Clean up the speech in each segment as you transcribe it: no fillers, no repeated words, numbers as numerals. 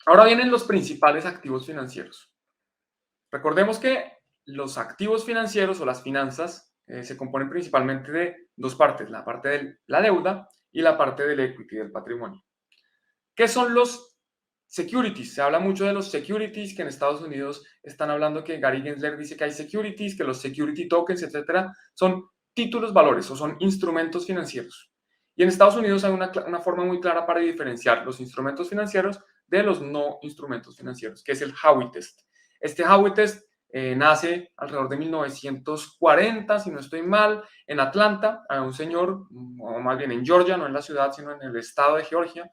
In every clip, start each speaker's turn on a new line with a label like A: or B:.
A: Ahora vienen los principales activos financieros. Recordemos que los activos financieros o las finanzas se componen principalmente de dos partes, la parte de la deuda y la parte del equity, del patrimonio. ¿Qué son los securities? Se habla mucho de los securities, que en Estados Unidos están hablando que Gary Gensler dice que hay securities, que los security tokens, etcétera, son títulos valores o son instrumentos financieros. Y en Estados Unidos hay una forma muy clara para diferenciar los instrumentos financieros de los no instrumentos financieros, que es el Howey Test. Este Howey Test nace alrededor de 1940, si no estoy mal, en Atlanta, a un señor, o más bien en Georgia, no en la ciudad, sino en el estado de Georgia,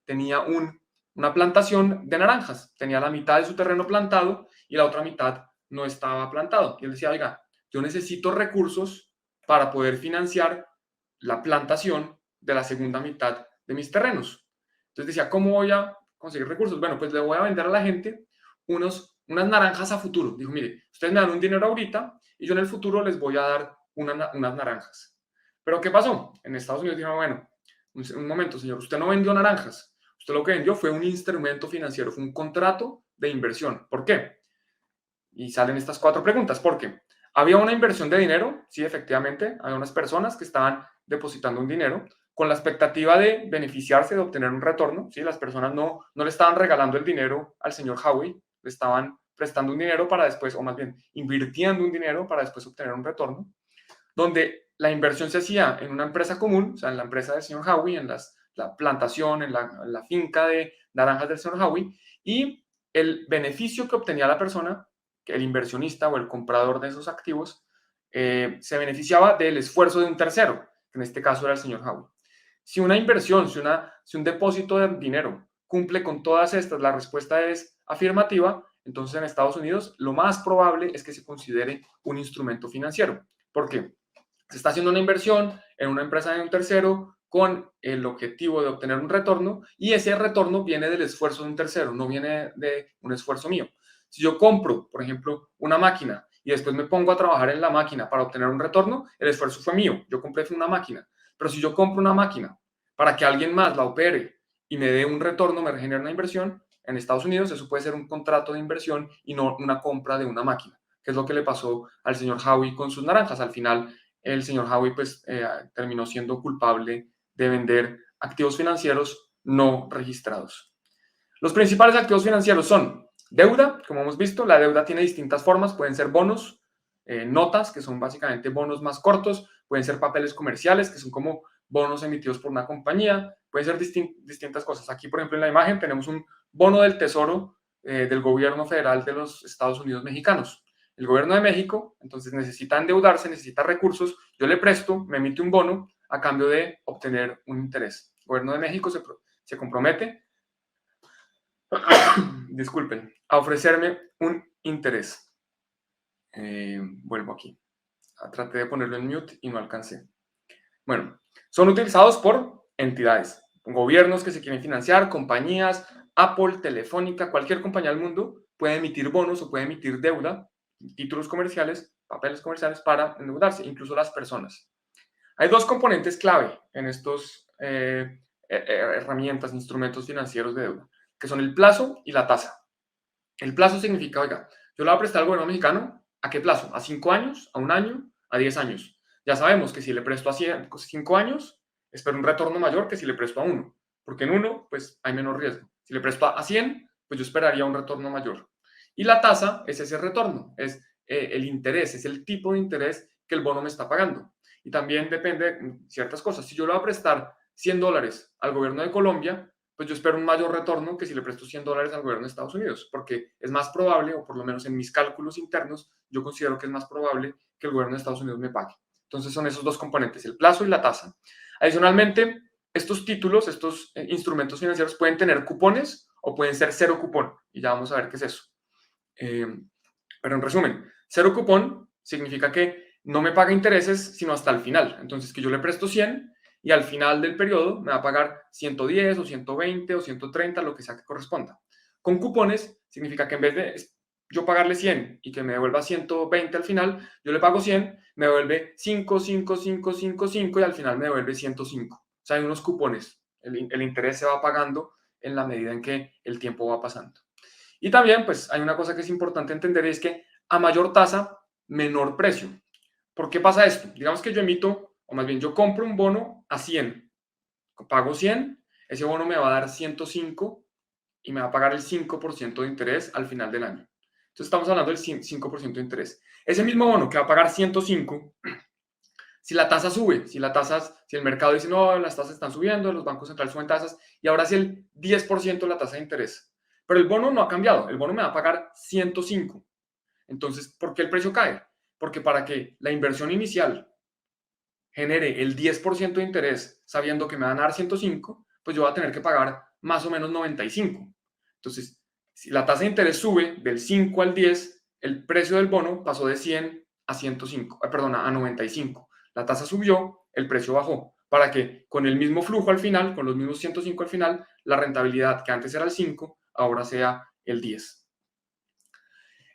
A: tenía una plantación de naranjas. Tenía la mitad de su terreno plantado y la otra mitad no estaba plantado. Y él decía, oiga, yo necesito recursos para poder financiar la plantación de la segunda mitad de mis terrenos. Entonces decía, ¿cómo voy a conseguir recursos? Bueno, pues le voy a vender a la gente unas naranjas a futuro. Dijo, mire, ustedes me dan un dinero ahorita y yo en el futuro les voy a dar unas naranjas. Pero ¿qué pasó? En Estados Unidos dijeron, bueno, un momento, señor, usted no vendió naranjas. Usted lo que vendió fue un instrumento financiero, fue un contrato de inversión. ¿Por qué? Y salen estas cuatro preguntas. ¿Por qué? ¿Había una inversión de dinero? Sí, efectivamente. Había unas personas que estaban depositando un dinero con la expectativa de beneficiarse, de obtener un retorno. ¿Sí? Las personas no le estaban regalando el dinero al señor Howey, le estaban prestando un dinero para después, o más bien invirtiendo un dinero para después obtener un retorno, donde la inversión se hacía en una empresa común, o sea, en la empresa del señor Howey, en la plantación, en la finca de naranjas del señor Howey, y el beneficio que obtenía la persona, el inversionista o el comprador de esos activos, se beneficiaba del esfuerzo de un tercero, que en este caso era el señor Howey. Si una inversión, si un depósito de dinero cumple con todas estas, la respuesta es afirmativa, entonces en Estados Unidos lo más probable es que se considere un instrumento financiero. ¿Por qué? Se está haciendo una inversión en una empresa de un tercero con el objetivo de obtener un retorno y ese retorno viene del esfuerzo de un tercero, no viene de un esfuerzo mío. Si yo compro, por ejemplo, una máquina y después me pongo a trabajar en la máquina para obtener un retorno, el esfuerzo fue mío, yo compré una máquina. Pero si yo compro una máquina para que alguien más la opere y me dé un retorno, me genere una inversión, en Estados Unidos eso puede ser un contrato de inversión y no una compra de una máquina, que es lo que le pasó al señor Howey con sus naranjas. Al final, el señor Howey pues, terminó siendo culpable de vender activos financieros no registrados. Los principales activos financieros son deuda, como hemos visto. La deuda tiene distintas formas, pueden ser bonos, notas, que son básicamente bonos más cortos, pueden ser papeles comerciales, que son como bonos emitidos por una compañía, pueden ser distintas cosas. Aquí, por ejemplo, en la imagen tenemos un bono del Tesoro del gobierno federal de los Estados Unidos mexicanos. El gobierno de México, entonces, necesita endeudarse, necesita recursos, yo le presto, me emite un bono a cambio de obtener un interés. El gobierno de México se compromete, disculpen, a ofrecerme un interés. Vuelvo aquí. Traté de ponerlo en mute y no alcancé. Bueno, son utilizados por entidades, gobiernos que se quieren financiar, compañías, Apple, Telefónica, cualquier compañía del mundo puede emitir bonos o puede emitir deuda, títulos comerciales, papeles comerciales para endeudarse, incluso las personas. Hay dos componentes clave en estos herramientas, instrumentos financieros de deuda, que son el plazo y la tasa. El plazo significa, oiga, yo le voy a prestar al gobierno mexicano, ¿a qué plazo? ¿A 5 años? ¿A un año? ¿A 10 años? Ya sabemos que si le presto a 5 años, espero un retorno mayor que si le presto a uno, porque en uno, pues hay menos riesgo. Si le presto a 100, pues yo esperaría un retorno mayor. Y la tasa es ese retorno, es el interés, es el tipo de interés que el bono me está pagando. Y también depende de ciertas cosas. Si yo le voy a prestar $100 al gobierno de Colombia, pues yo espero un mayor retorno que si le presto $100 al gobierno de Estados Unidos, porque es más probable, o por lo menos en mis cálculos internos, yo considero que es más probable que el gobierno de Estados Unidos me pague. Entonces son esos dos componentes, el plazo y la tasa. Adicionalmente, estos títulos, estos instrumentos financieros pueden tener cupones o pueden ser cero cupón, y ya vamos a ver qué es eso. Pero en resumen, cero cupón significa que no me paga intereses sino hasta el final. Entonces, que yo le presto 100 y al final del periodo me va a pagar 110 o 120 o 130, lo que sea que corresponda. Con cupones significa que en vez de yo pagarle 100 y que me devuelva 120 al final, yo le pago 100, me devuelve 5, 5, 5, 5, 5 y al final me devuelve 105. O sea, hay unos cupones. El interés se va pagando en la medida en que el tiempo va pasando. Y también, pues, hay una cosa que es importante entender, y es que a mayor tasa, menor precio. ¿Por qué pasa esto? Digamos que yo emito, o más bien yo compro un bono a 100, pago 100, ese bono me va a dar 105 y me va a pagar el 5% de interés al final del año. Entonces estamos hablando del 5% de interés. Ese mismo bono que va a pagar 105, si la tasa sube, si el mercado dice, no, las tasas están subiendo, los bancos centrales suben tasas, y ahora es el 10% la tasa de interés. Pero el bono no ha cambiado, el bono me va a pagar 105. Entonces, ¿por qué el precio cae? Porque para que la inversión inicial genere el 10% de interés, sabiendo que me van a dar 105, pues yo voy a tener que pagar más o menos 95. Entonces, si la tasa de interés sube del 5 al 10, el precio del bono pasó de 100 a 105, a 95. La tasa subió, el precio bajó, para que con el mismo flujo al final, con los mismos 105 al final, la rentabilidad que antes era el 5, ahora sea el 10.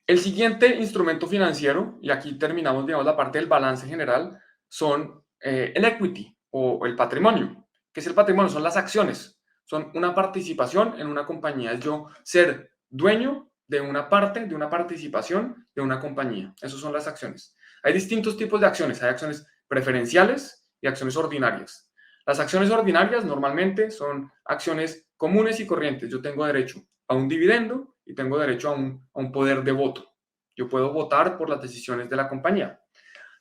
A: El siguiente instrumento financiero, y aquí terminamos, digamos, la parte del balance general, son el equity o el patrimonio. ¿Qué es el patrimonio? Son las acciones. Son una participación en una compañía. Es yo ser dueño de una parte, de una participación de una compañía. Esas son las acciones. Hay distintos tipos de acciones. Hay acciones preferenciales y acciones ordinarias. Las acciones ordinarias normalmente son acciones comunes y corrientes. Yo tengo derecho a un dividendo y tengo derecho a un poder de voto. Yo puedo votar por las decisiones de la compañía.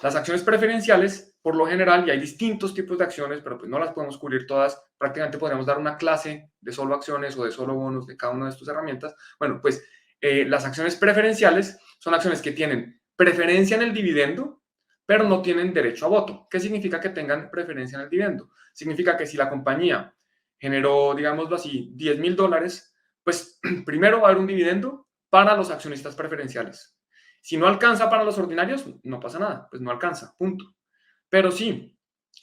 A: Las acciones preferenciales, por lo general, y hay distintos tipos de acciones, pero pues no las podemos cubrir todas, prácticamente podríamos dar una clase de solo acciones o de solo bonos de cada una de estas herramientas. Bueno, pues las acciones preferenciales son acciones que tienen preferencia en el dividendo, pero no tienen derecho a voto. ¿Qué significa que tengan preferencia en el dividendo? Significa que si la compañía generó, digámoslo así, $10,000, pues primero va a haber un dividendo para los accionistas preferenciales. Si no alcanza para los ordinarios, no pasa nada, pues no alcanza, punto. Pero si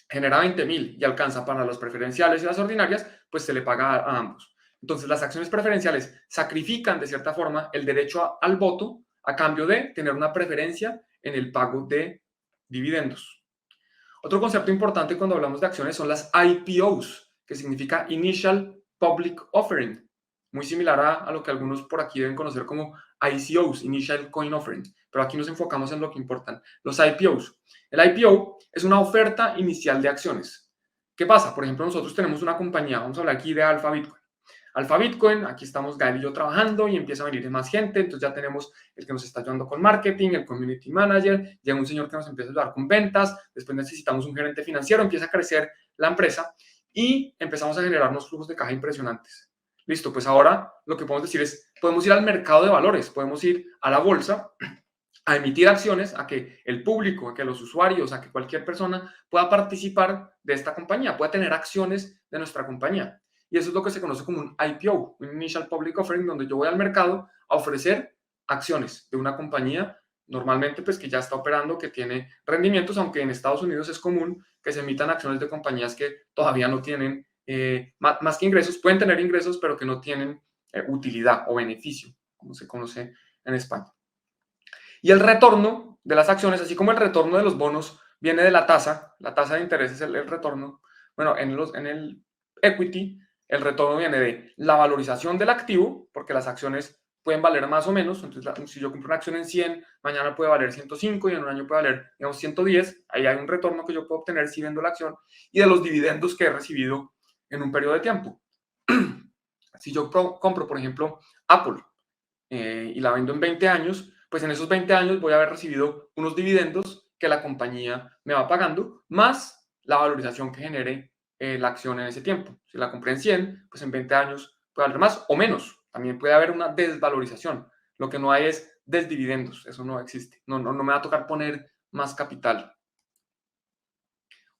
A: genera 20,000 y alcanza para las preferenciales y las ordinarias, pues se le paga a ambos. Entonces, las acciones preferenciales sacrifican de cierta forma el derecho al voto a cambio de tener una preferencia en el pago de dividendos. Otro concepto importante cuando hablamos de acciones son las IPOs, que significa Initial Public Offering, muy similar a lo que algunos por aquí deben conocer como ICOs, Initial Coin Offering, pero aquí nos enfocamos en lo que importan, los IPOs. El IPO es una oferta inicial de acciones. ¿Qué pasa? Por ejemplo, nosotros tenemos una compañía, vamos a hablar aquí de Alfa Bitcoin. Alfa Bitcoin, aquí estamos Gael y yo trabajando y empieza a venir más gente, entonces ya tenemos el que nos está ayudando con marketing, el community manager, llega un señor que nos empieza a ayudar con ventas, después necesitamos un gerente financiero, empieza a crecer la empresa y empezamos a generar unos flujos de caja impresionantes. Listo, pues ahora lo que podemos decir es, podemos ir al mercado de valores, podemos ir a la bolsa a emitir acciones, a que el público, a que los usuarios, a que cualquier persona pueda participar de esta compañía, pueda tener acciones de nuestra compañía. Y eso es lo que se conoce como un IPO, un Initial Public Offering, donde yo voy al mercado a ofrecer acciones de una compañía, normalmente pues que ya está operando, que tiene rendimientos, aunque en Estados Unidos es común que se emitan acciones de compañías que todavía no tienen, más que ingresos, pueden tener ingresos, pero que no tienen utilidad o beneficio, como se conoce en España. Y el retorno de las acciones, así como el retorno de los bonos, viene de la tasa de interés es el retorno. Bueno, en el equity, el retorno viene de la valorización del activo, porque las acciones pueden valer más o menos. Entonces, si yo compro una acción en 100, mañana puede valer 105 y en un año puede valer, digamos, 110. Ahí hay un retorno que yo puedo obtener si vendo la acción y de los dividendos que he recibido en un periodo de tiempo. Si yo compro, por ejemplo, Apple y la vendo en 20 años, pues en esos 20 años voy a haber recibido unos dividendos que la compañía me va pagando, más la valorización que genere la acción en ese tiempo. Si la compré en 100, pues en 20 años puede valer más o menos. También puede haber una desvalorización. Lo que no hay es desdividendos. Eso no existe. No me va a tocar poner más capital.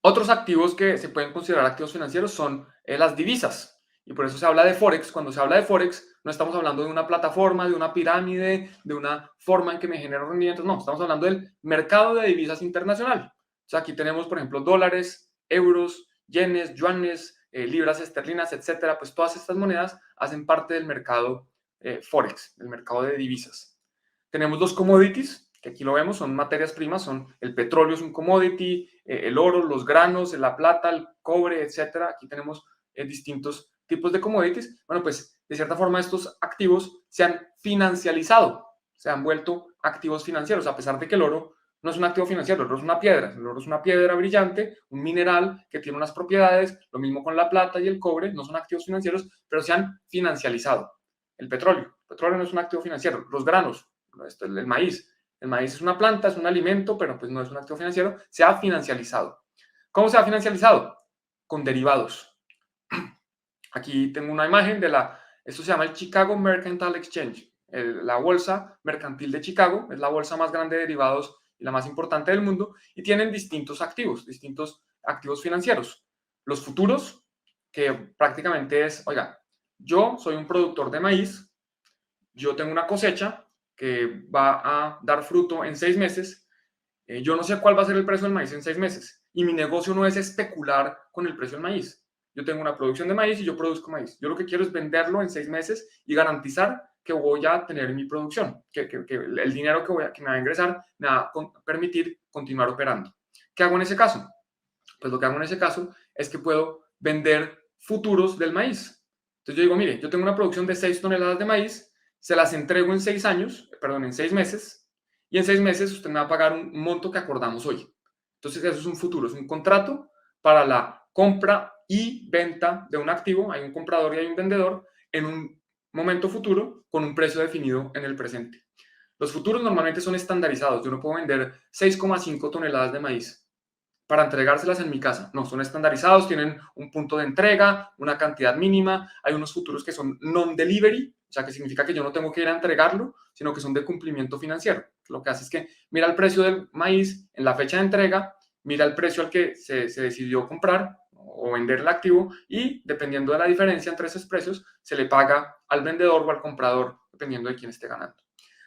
A: Otros activos que se pueden considerar activos financieros son las divisas. Y por eso se habla de Forex. Cuando se habla de Forex, no estamos hablando de una plataforma, de una pirámide, de una forma en que me genero rendimientos. No, estamos hablando del mercado de divisas internacional. O sea, aquí tenemos, por ejemplo, dólares, euros, yenes, yuanes, libras esterlinas, etcétera. Pues todas estas monedas hacen parte del mercado Forex, del mercado de divisas. Tenemos los commodities, que aquí lo vemos, son materias primas, son el petróleo es un commodity, el oro, los granos, la plata, el cobre, etcétera. Aquí tenemos distintos tipos de commodities, bueno, pues de cierta forma estos activos se han financializado, se han vuelto activos financieros, a pesar de que el oro no es un activo financiero, el oro es una piedra, el oro es una piedra brillante, un mineral que tiene unas propiedades, lo mismo con la plata y el cobre, no son activos financieros, pero se han financializado. El petróleo no es un activo financiero, los granos, el maíz, el maíz es una planta, es un alimento, pero pues no es un activo financiero, se ha financializado. ¿Cómo se ha financializado? Con derivados. Aquí tengo una imagen esto se llama el Chicago Mercantile Exchange, la bolsa mercantil de Chicago, es la bolsa más grande de derivados y la más importante del mundo, y tienen distintos activos financieros. Los futuros, que prácticamente es, oiga, yo soy un productor de maíz, yo tengo una cosecha que va a dar fruto en 6 meses, yo no sé cuál va a ser el precio del maíz en 6 meses y mi negocio no es especular con el precio del maíz. Yo tengo una producción de maíz y yo produzco maíz. Yo lo que quiero es venderlo en 6 meses y garantizar que voy a tener mi producción, que el dinero que me va a ingresar me va a permitir continuar operando. ¿Qué hago en ese caso? Pues lo que hago en ese caso es que puedo vender futuros del maíz. Entonces yo digo, mire, yo tengo una producción de 6 toneladas de maíz, se las entrego en 6 meses, y en 6 meses usted me va a pagar un monto que acordamos hoy. Entonces eso es un futuro, es un contrato para la compra y venta de un activo. Hay un comprador y hay un vendedor en un momento futuro con un precio definido en el presente. Los futuros normalmente son estandarizados. Yo no puedo vender 6,5 toneladas de maíz para entregárselas en mi casa. No, son estandarizados, tienen un punto de entrega, una cantidad mínima. Hay unos futuros que son non-delivery, o sea, que significa que yo no tengo que ir a entregarlo, sino que son de cumplimiento financiero. Lo que hace es que mira el precio del maíz en la fecha de entrega, mira el precio al que se decidió comprar o vender el activo y dependiendo de la diferencia entre esos precios, se le paga al vendedor o al comprador, dependiendo de quién esté ganando.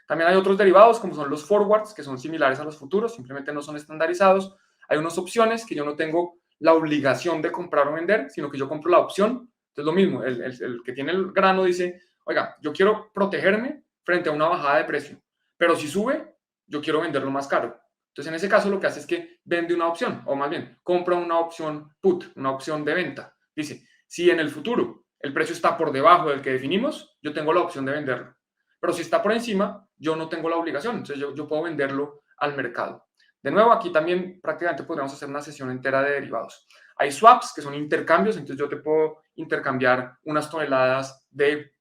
A: También hay otros derivados, como son los forwards, que son similares a los futuros, simplemente no son estandarizados. Hay unas opciones que yo no tengo la obligación de comprar o vender, sino que yo compro la opción. Entonces, lo mismo, el que tiene el grano dice, oiga, yo quiero protegerme frente a una bajada de precio, pero si sube, yo quiero venderlo más caro. Entonces, en ese caso, lo que hace es que vende una opción, o más bien, compra una opción put, una opción de venta. Dice, si en el futuro el precio está por debajo del que definimos, yo tengo la opción de venderlo. Pero si está por encima, yo no tengo la obligación, entonces yo puedo venderlo al mercado. De nuevo, aquí también prácticamente podríamos hacer una sesión entera de derivados. Hay swaps, que son intercambios, entonces yo te puedo intercambiar unas toneladas de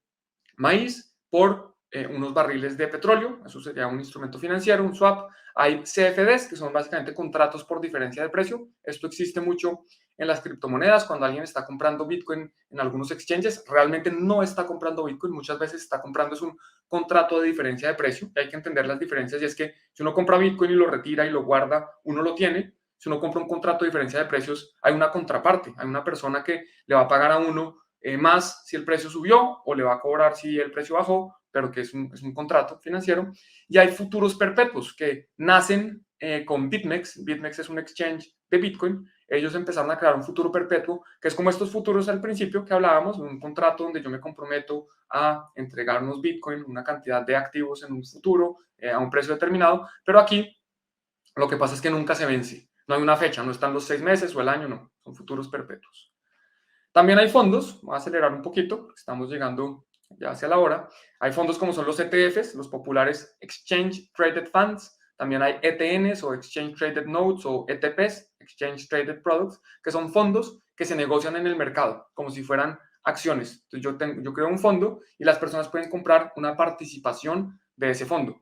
A: maíz por unos barriles de petróleo, eso sería un instrumento financiero, un swap. Hay CFDs, que son básicamente contratos por diferencia de precio. Esto existe mucho en las criptomonedas. Cuando alguien está comprando Bitcoin en algunos exchanges, realmente no está comprando Bitcoin, muchas veces está comprando es un contrato de diferencia de precio. Y hay que entender las diferencias, y es que si uno compra Bitcoin y lo retira y lo guarda, uno lo tiene. Si uno compra un contrato de diferencia de precios, hay una contraparte, hay una persona que le va a pagar a uno más si el precio subió o le va a cobrar si el precio bajó, pero que es un contrato financiero. Y hay futuros perpetuos que nacen con BitMEX. BitMEX es un exchange de Bitcoin. Ellos empezaron a crear un futuro perpetuo, que es como estos futuros al principio que hablábamos, un contrato donde yo me comprometo a entregar unos Bitcoin, una cantidad de activos en un futuro, a un precio determinado, pero aquí lo que pasa es que nunca se vence. No hay una fecha, no están los 6 meses o el año, no, son futuros perpetuos. También hay fondos, voy a acelerar un poquito, estamos llegando ya hacia la hora. Hay fondos como son los ETFs, los populares Exchange Traded Funds. También hay ETNs o Exchange Traded Notes o ETPs, Exchange Traded Products, que son fondos que se negocian en el mercado, como si fueran acciones. Entonces yo creo un fondo y las personas pueden comprar una participación de ese fondo.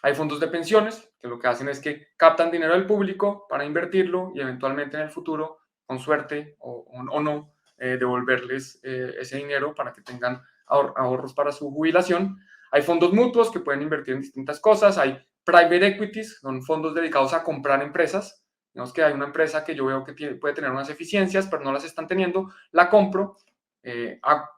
A: Hay fondos de pensiones que lo que hacen es que captan dinero del público para invertirlo y eventualmente en el futuro, con suerte o no, devolverles ese dinero para que tengan ahorros para su jubilación. Hay fondos mutuos que pueden invertir en distintas cosas. Hay private equities, son fondos dedicados a comprar empresas. Digamos que hay una empresa que yo veo que puede tener unas eficiencias, pero no las están teniendo. La compro,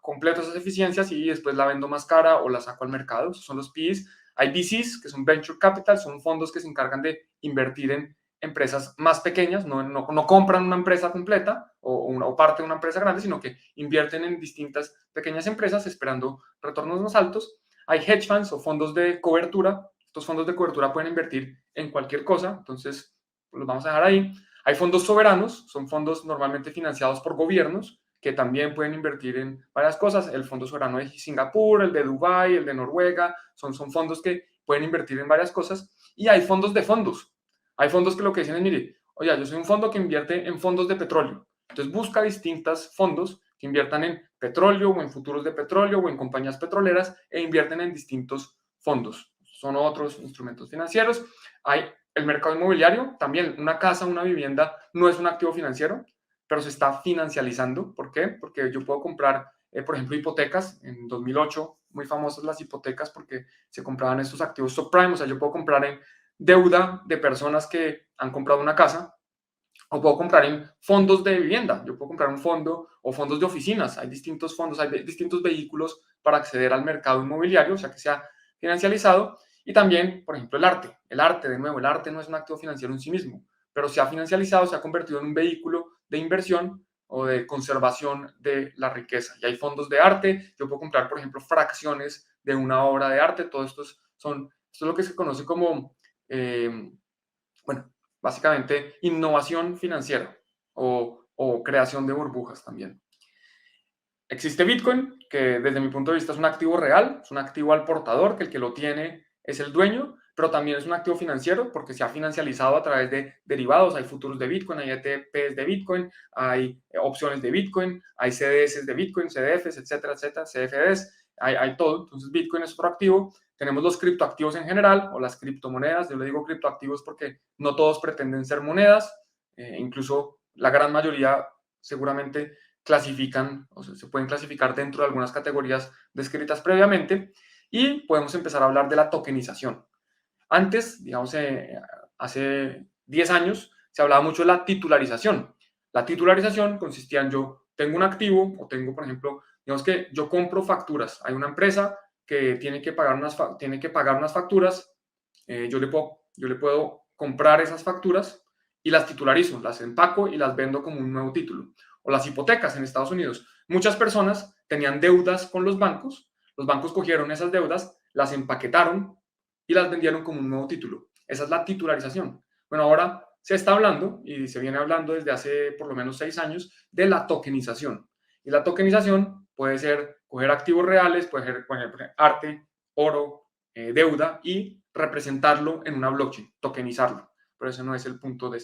A: completo esas eficiencias y después la vendo más cara o la saco al mercado. Esos son los PEs. Hay VCs, que son Venture Capital, son fondos que se encargan de invertir en empresas más pequeñas, no compran una empresa completa o parte de una empresa grande, sino que invierten en distintas pequeñas empresas esperando retornos más altos. Hay hedge funds o fondos de cobertura. Estos fondos de cobertura pueden invertir en cualquier cosa, entonces los vamos a dejar ahí. Hay fondos soberanos, son fondos normalmente financiados por gobiernos que también pueden invertir en varias cosas. El Fondo Soberano de Singapur, el de Dubái, el de Noruega, son fondos que pueden invertir en varias cosas. Y hay fondos de fondos. Hay fondos que lo que dicen es, mire, oye, yo soy un fondo que invierte en fondos de petróleo. Entonces busca distintos fondos que inviertan en petróleo o en futuros de petróleo o en compañías petroleras e invierten en distintos fondos. Son otros instrumentos financieros. Hay el mercado inmobiliario, también una casa, una vivienda no es un activo financiero, pero se está financializando. ¿Por qué? Porque yo puedo comprar, por ejemplo, hipotecas. En 2008, muy famosas las hipotecas porque se compraban estos activos subprime. O sea, yo puedo comprar en deuda de personas que han comprado una casa, o puedo comprar en fondos de vivienda. Yo puedo comprar un fondo o fondos de oficinas. Hay distintos fondos, hay distintos vehículos para acceder al mercado inmobiliario, o sea, que sea financializado. Y también, por ejemplo, el arte. El arte, de nuevo, el arte no es un activo financiero en sí mismo, pero se ha financializado, se ha convertido en un vehículo de inversión o de conservación de la riqueza. Y hay fondos de arte. Yo puedo comprar, por ejemplo, fracciones de una obra de arte. Todo esto esto es lo que se conoce como, bueno, básicamente innovación financiera o creación de burbujas también. Existe Bitcoin, que desde mi punto de vista es un activo real, es un activo al portador, que el que lo tiene es el dueño, pero también es un activo financiero porque se ha financializado a través de derivados. Hay futuros de Bitcoin, hay ETPs de Bitcoin, hay opciones de Bitcoin, hay CDS de Bitcoin, CDFs, etcétera, etcétera, CFDs, hay todo. Entonces Bitcoin es otro activo. Tenemos los criptoactivos en general o las criptomonedas. Yo le digo criptoactivos porque no todos pretenden ser monedas, incluso la gran mayoría seguramente clasifican, o sea, se pueden clasificar dentro de algunas categorías descritas previamente, y podemos empezar a hablar de la tokenización. Antes, digamos, hace 10 años, se hablaba mucho de la titularización. La titularización consistía en yo tengo un activo o tengo, por ejemplo, digamos que yo compro facturas. Hay una empresa que tiene que pagar unas facturas. Yo le puedo comprar esas facturas y las titularizo, las empaco y las vendo como un nuevo título. O las hipotecas en Estados Unidos. Muchas personas tenían deudas con los bancos cogieron esas deudas, las empaquetaron y las vendieron como un nuevo título. Esa es la titularización. Bueno, ahora se está hablando, y se viene hablando desde hace por lo menos 6 años, de la tokenización. Y la tokenización puede ser coger activos reales, puede ser arte, oro, deuda, y representarlo en una blockchain, tokenizarlo. Pero ese no es el punto de